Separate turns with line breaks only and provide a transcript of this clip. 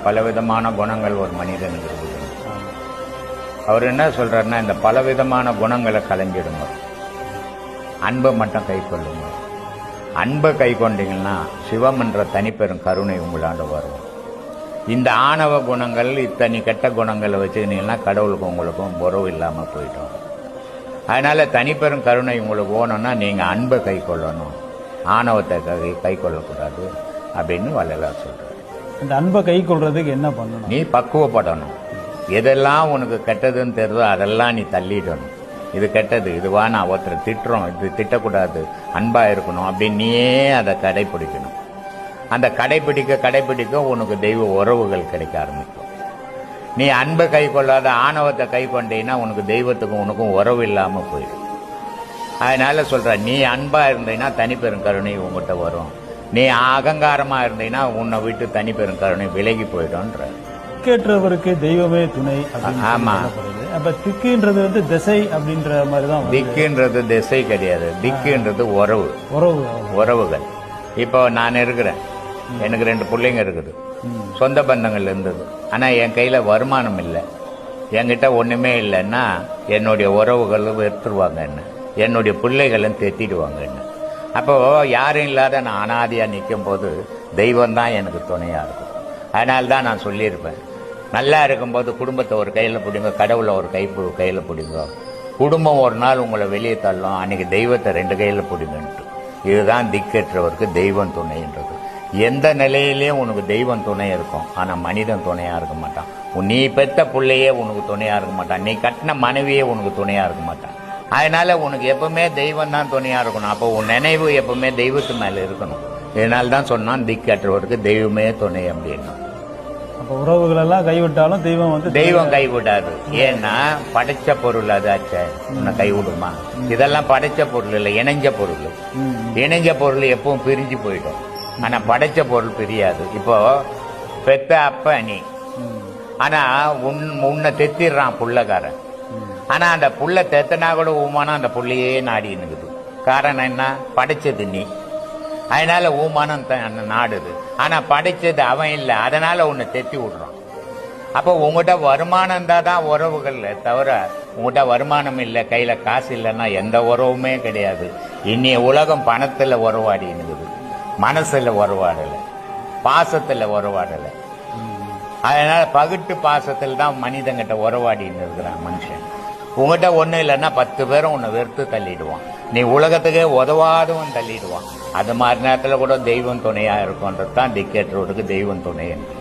பலவிதமான குணங்கள் ஒரு மனிதனுக்கு இருக்குது. அவர் என்ன சொல்றாருன்னா, இந்த பலவிதமான குணங்களை கலைஞ்சிடுங்க, அன்பை மட்டும் கை கொள்ளுங்க. அன்பை கை கொண்டீங்கன்னா சிவம் என்ற தனிப்பெரும் கருணை உங்களாண்ட வரும். இந்த ஆணவ குணங்கள், இத்தனை கெட்ட குணங்களை வச்சுக்கிட்டீங்கன்னா கடவுளுக்கும் உங்களுக்கும் உறவு இல்லாமல் போயிட்டோம். அதனால தனிப்பெரும் கருணை உங்களுக்கு போகணும்னா நீங்கள் அன்பை கை கொள்ளணும், ஆணவத்தை கை கொள்ளக்கூடாது அப்படின்னு வள்ளலார் சொல்றாரு.
இந்த அன்பை கை கொள்றதுக்கு என்ன பண்ணணும்?
நீ பக்குவப்படணும். எதெல்லாம் உனக்கு கெட்டதுன்னு தெரியுதோ அதெல்லாம் நீ தள்ளிடணும். இது கெட்டது, இதுவா நான் ஒருத்தரை திட்டுறோம், இது திட்டக்கூடாது, அன்பா இருக்கணும் அப்படின்னு நீயே அதை கடைபிடிக்கணும். அந்த கடைபிடிக்க உனக்கு தெய்வ உறவுகள் கிடைக்க ஆரம்பிக்கும். நீ அன்பை கை கொள்ளாத ஆணவத்தை கை கொண்டீங்கன்னா உனக்கு தெய்வத்துக்கும் உனக்கும் உறவு இல்லாமல் போயிடும். அதனால சொல்ற, நீ அன்பா இருந்தீங்கன்னா தனிப்பெரும் கருணை உங்ககிட்ட வரும். நீ அகங்காரமா இருந்தீங்கன்னா உன்னை விட்டு தனிப்பெரும் கருணை விலகி போயிடும்ன்ற.
திக்கேற்றவருக்கு தெய்வமே துணை.
ஆமா.
அப்ப திக்குன்றது திசை அப்படின்ற மாதிரிதான்.
திக்குன்றது திசை கிடையாது, திக்குன்றது உறவுகள். இப்போ நான் இருக்கிறேன், எனக்கு 2 பிள்ளைங்க இருக்குது, சொந்த பந்தங்கள் இருந்தது. ஆனா என் கையில வருமானம் இல்லை, என்கிட்ட ஒண்ணுமே இல்லைன்னா என்னுடைய உறவுகளும் எடுத்துருவாங்க, என்னுடைய பிள்ளைகளும் தெத்திடுவாங்க. அப்போ யாரும் இல்லாத நான் அனாதியா நிற்கும் போது தெய்வம் தான் எனக்கு துணையா இருக்கும். அதனால்தான் நான் சொல்லியிருப்பேன், நல்லா இருக்கும்போது குடும்பத்தை ஒரு கையில் பிடிங்க, கடவுளை ஒரு கையில் பிடிங்க. குடும்பம் ஒரு நாள் உங்களை வெளியே தள்ளும், அன்னைக்கு தெய்வத்தை 2 கையில் பிடிங்கன்ட்டு. இதுதான் திக்கற்றவருக்கு தெய்வம் துணைன்றது. எந்த நிலையிலேயும் உனக்கு தெய்வம் துணை இருக்கும், ஆனா மனிதன் துணையா இருக்க மாட்டான். நீ பெத்த பிள்ளையே உனக்கு துணையா இருக்க மாட்டான், நீ கட்டின மனைவியே உனக்கு துணையா இருக்க மாட்டான். அதனால உனக்கு எப்பவுமே தெய்வம் தான் துணையா இருக்கணும். அப்போ உன் நினைவு எப்பவுமே தெய்வத்து மேல இருக்கணும். இதனால தான் சொன்னான், திக்கற்றவருக்கு தெய்வமே துணை அப்படின்னு.
அப்ப உறவுகள் எல்லாம் கைவிட்டாலும் தெய்வம்
கைவிடாது. ஏன்னா படைச்ச பொருள் அது ஆச்ச, உன்னை கைவிடுமா? இதெல்லாம் படைச்ச பொருள் இல்லை, இணைஞ்ச பொருள். இணைஞ்ச பொருள் எப்பவும் பிரிஞ்சு போயிடும், ஆனா படைச்ச பொருள் பிரியாது. இப்போ பெத்த அப்ப நீ, ஆனா உன்னை தெத்திடுறான் புள்ளக்காரன். ஆனா அந்த புள்ள தெத்தனா கூட ஊமானம் அந்த புள்ளையே நாடி இருக்குது. காரணம் என்ன? படைச்சது நீ, அதனால ஊமானம் நாடுது. ஆனா படைச்சது அவன் இல்லை, அதனால உன்னை தெத்தி விடுறான். அப்போ உங்ககிட்ட வருமானம் இருந்தா தான் உறவுகள், தவிர உங்ககிட்ட வருமானம் இல்லை, கையில காசு இல்லைன்னா எந்த உறவுமே கிடையாது. இன்னைய உலகம் பணத்துல உறவாடி இருக்குது, மனசுல உறவாடலை, பாசத்துல உறவாடலை. அதனால பகுட்டு பாசத்தில் தான் மனிதங்கிட்ட உறவாடின்னு இருக்கிறான் மனுஷன். உங்ககிட்ட ஒண்ணு இல்லைன்னா 10 பேரும் உன்னை வெறுத்து தள்ளிடுவான், நீ உலகத்துக்கே உதவாதவன் தள்ளிடுவான். அது மாதிரி நேரத்தில் கூட தெய்வம் துணையா இருக்கும்ன்றது தான் திக்கேற்றவருக்கு தெய்வம் துணை என்று.